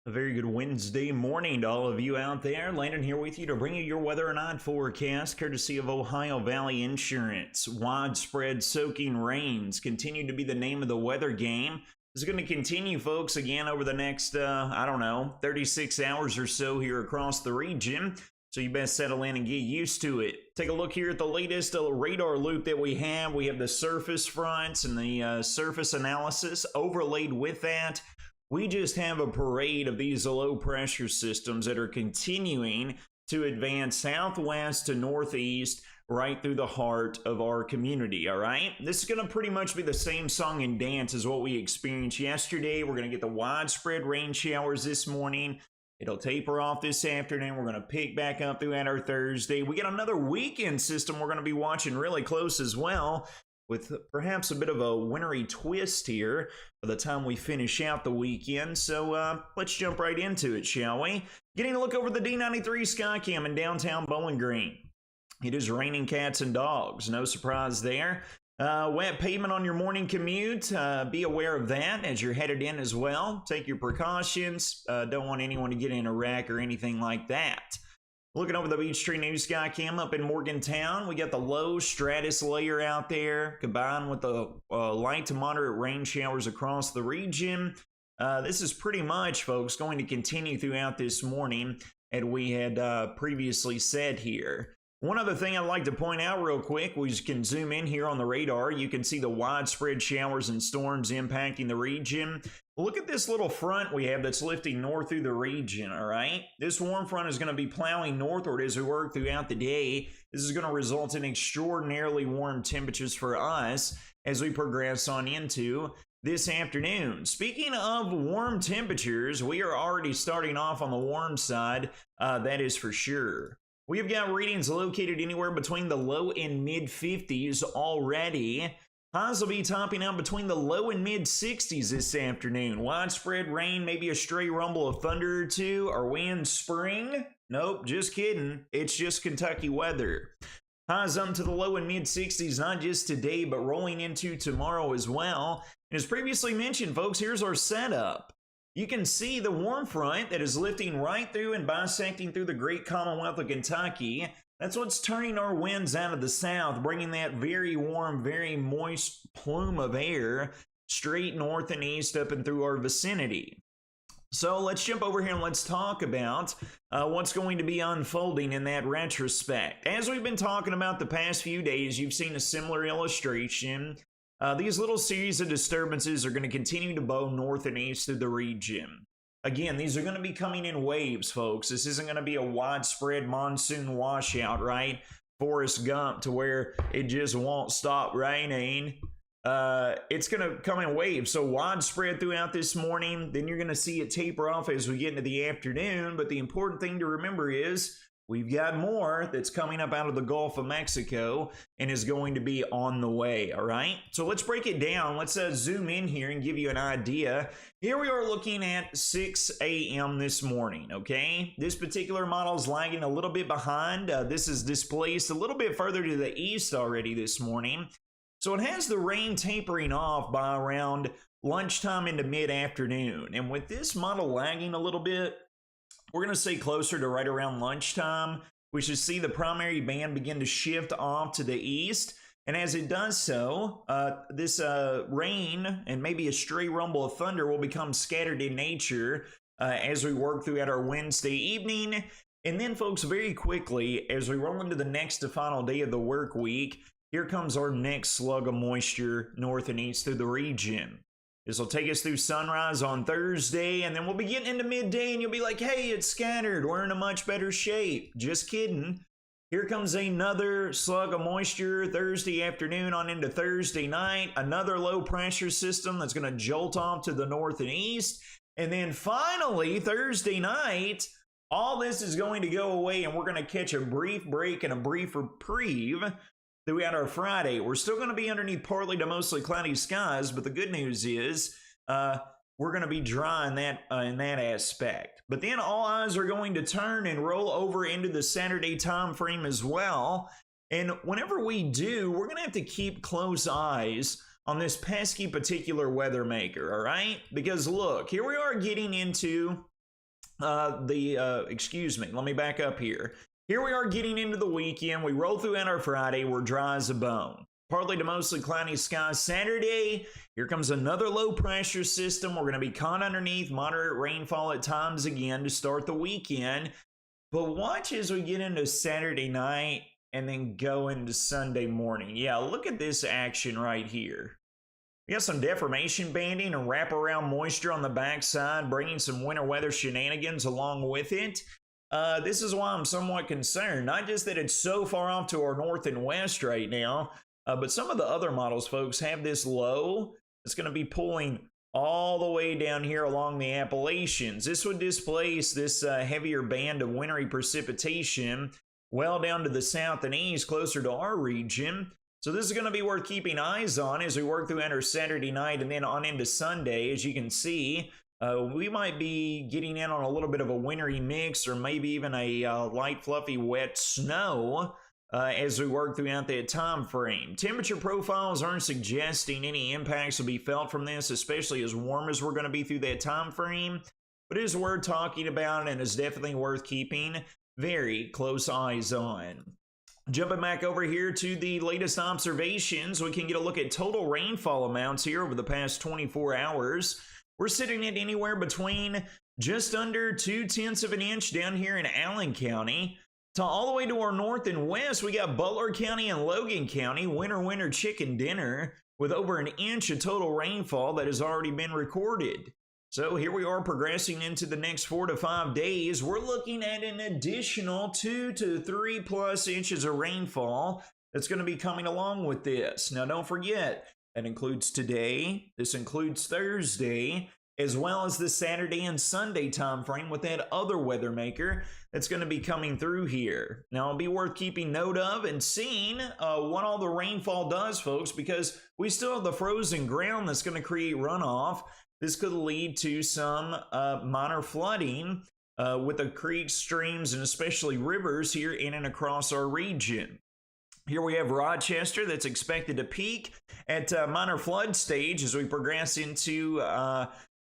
A very good Wednesday morning to all of you out there. Landon here with you to bring you your weather and odd forecast, courtesy of Ohio Valley Insurance. Widespread soaking rains continue to be the name of the weather game. This is going to continue, folks, again over the next, 36 hours or so here across the region. So you best settle in and get used to it. Take a look here at the latest radar loop that we have. We have the surface fronts and the surface analysis overlaid with that. We just have a parade of these low pressure systems that are continuing to advance southwest to northeast right through the heart of our community, all right? This is going to pretty much be the same song and dance as what we experienced yesterday. We're going to get the widespread rain showers this morning. It'll taper off this afternoon. We're going to pick back up throughout our Thursday. We got another weekend system we're going to be watching really close as well, with perhaps a bit of a wintry twist here by the time we finish out the weekend. So let's jump right into it, shall we? Getting a look over the D93 Skycam in downtown Bowling Green. It is raining cats and dogs. No surprise there. Wet pavement on your morning commute. Be aware of that as you're headed in as well. Take your precautions. Don't want anyone to get in a wreck or anything like that. Looking over the Beechtree News Skycam up in Morgantown, we got the low stratus layer out there combined with the light to moderate rain showers across the region. This is pretty much, folks, going to continue throughout this morning, as we had previously said here. One other thing I'd like to point out real quick, we can zoom in here on the radar. You can see the widespread showers and storms impacting the region. Look at this little front we have that's lifting north through the region, all right? This warm front is going to be plowing northward as we work throughout the day. This is going to result in extraordinarily warm temperatures for us as we progress on into this afternoon. Speaking of warm temperatures, we are already starting off on the warm side, that is for sure. We've got readings located anywhere between the low and mid 50s already. Highs will be topping out between the low and mid 60s this afternoon. Widespread rain, maybe a stray rumble of thunder or two. Are we in spring? Nope, just kidding. It's just Kentucky weather. Highs up to the low and mid 60s, not just today, but rolling into tomorrow as well. And as previously mentioned, folks, here's our setup. You can see the warm front that is lifting right through and bisecting through the great Commonwealth of Kentucky. That's what's turning our winds out of the south, bringing that very warm, very moist plume of air straight north and east up and through our vicinity. So let's jump over here and let's talk about what's going to be unfolding in that retrospect. As we've been talking about the past few days, you've seen a similar illustration. These little series of disturbances are going to continue to bow north and east through the region. Again, these are going to be coming in waves, folks. This isn't going to be a widespread monsoon washout, right? Forrest Gump, to where it just won't stop raining. It's going to come in waves. So widespread throughout this morning. Then you're going to see it taper off as we get into the afternoon. But the important thing to remember is we've got more that's coming up out of the Gulf of Mexico and is going to be on the way, all right? So let's break it down. Let's zoom in here and give you an idea. Here we are looking at 6 a.m. this morning, okay? This particular model is lagging a little bit behind. This is displaced a little bit further to the east already this morning. So it has the rain tapering off by around lunchtime into mid-afternoon. And with this model lagging a little bit, we're going to stay closer to right around lunchtime. We should see the primary band begin to shift off to the east. And as it does so, this rain and maybe a stray rumble of thunder will become scattered in nature as we work throughout our Wednesday evening. And then, folks, very quickly, as we roll into the next to final day of the work week, here comes our next slug of moisture north and east through the region. This will take us through sunrise on Thursday, and then we'll be getting into midday, and you'll be like, hey, it's scattered. We're in a much better shape. Just kidding. Here comes another slug of moisture Thursday afternoon on into Thursday night. Another low pressure system that's going to jolt off to the north and east. And then finally, Thursday night, all this is going to go away, and we're going to catch a brief break and a brief reprieve throughout our Friday. We're still going to be underneath partly to mostly cloudy skies, but the good news is we're going to be dry in that aspect. But then all eyes are going to turn and roll over into the Saturday time frame as well. And whenever we do, we're going to have to keep close eyes on this pesky particular weather maker, all right? Because look, here we are getting into excuse me, let me back up here. Here we are getting into the weekend. We roll through on our Friday. We're dry as a bone. Partly to mostly cloudy skies Saturday. Here comes another low pressure system. We're going to be caught underneath moderate rainfall at times again to start the weekend. But watch as we get into Saturday night and then go into Sunday morning. Yeah, look at this action right here. We got some deformation banding and wraparound moisture on the backside, bringing some winter weather shenanigans along with it. This is why I'm somewhat concerned. Not just that it's so far off to our north and west right now, but some of the other models, folks, have this low. It's going to be pulling all the way down here along the Appalachians. This would displace this heavier band of wintry precipitation well down to the south and east, closer to our region. So this is going to be worth keeping eyes on as we work through our Saturday night and then on into Sunday. As you can see, we might be getting in on a little bit of a wintry mix or maybe even a light, fluffy, wet snow as we work throughout that time frame. Temperature profiles aren't suggesting any impacts will be felt from this, especially as warm as we're going to be through that time frame. But it is worth talking about and is definitely worth keeping very close eyes on. Jumping back over here to the latest observations, we can get a look at total rainfall amounts here over the past 24 hours. We're sitting at anywhere between just under 0.2 of an inch down here in Allen County to all the way to our north and west. We got Butler County and Logan County, winter chicken dinner, with over an inch of total rainfall that has already been recorded. So here we are progressing into the next 4 to 5 days. We're looking at an additional 2 to 3+ inches of rainfall that's going to be coming along with this. Now, don't forget, that includes today. This includes Thursday, as well as the Saturday and Sunday time frame with that other weather maker that's going to be coming through here. Now, it'll be worth keeping note of and seeing what all the rainfall does, folks, because we still have the frozen ground that's going to create runoff. This could lead to some minor flooding with the creeks, streams, and especially rivers here in and across our region. Here we have Rochester that's expected to peak at minor flood stage as we progress into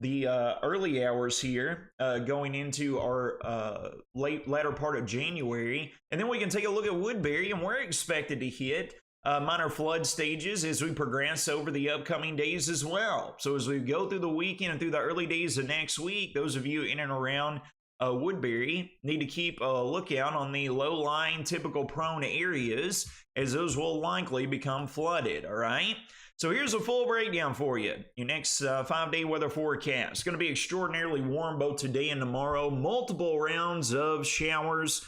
the early hours here, going into our latter part of January. And then we can take a look at Woodbury, and we're expected to hit minor flood stages as we progress over the upcoming days as well. So as we go through the weekend and through the early days of next week, those of you in and around Woodbury need to keep a lookout on the low-lying typical prone areas, as those will likely become flooded. All right, so here's a full breakdown for you. Your next 5-day weather forecast. It's going to be extraordinarily warm both today and tomorrow. Multiple rounds of showers,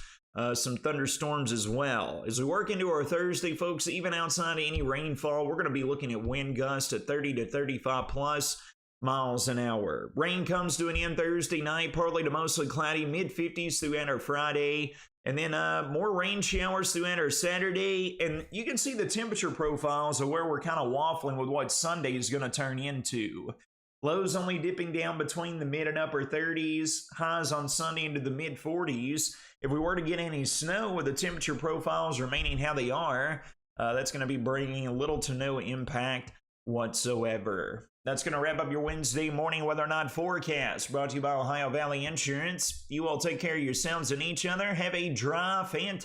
some thunderstorms as well. As we work into our Thursday, folks, even outside of any rainfall, we're going to be looking at wind gusts at 30 to 35+ miles an hour. Rain comes to an end Thursday night, partly to mostly cloudy, mid-50s throughout our Friday, and then more rain showers throughout our Saturday. And you can see the temperature profiles of where we're kind of waffling with what Sunday is going to turn into. Lows only dipping down between the mid and upper 30s, highs on Sunday into the mid 40s. If we were to get any snow with the temperature profiles remaining how they are, that's going to be bringing little to no impact whatsoever. That's going to wrap up your Wednesday morning weather not forecast, brought to you by Ohio Valley Insurance. You all take care of yourselves and each other. Have a dry, fantastic